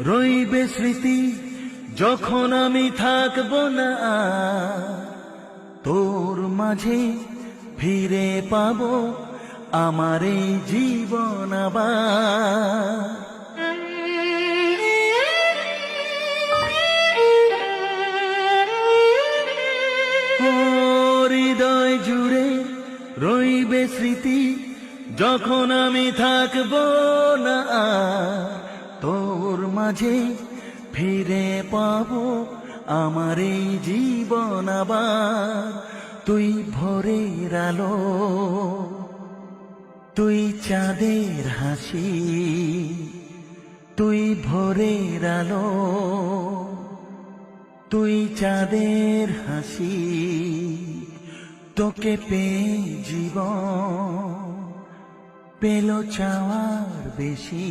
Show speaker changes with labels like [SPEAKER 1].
[SPEAKER 1] রইবে স্মৃতি যখন আমি থাকবো না আর, তোর মাঝে ফিরে পাবো আমার এই জীবন আবার। ও হৃদয় জুড়ে রইবে স্মৃতি যখন আমি থাকবো না আর, তোর মাঝে ফিরে পাবো আমার এই জীবন আবার। তুই ভোরের আলো, তুই চাঁদের হাসি, তুই ভোরের আলো, তুই চাঁদের হাসি। তোকে পেয়ে জীবন পেল চাওয়ার বেশি।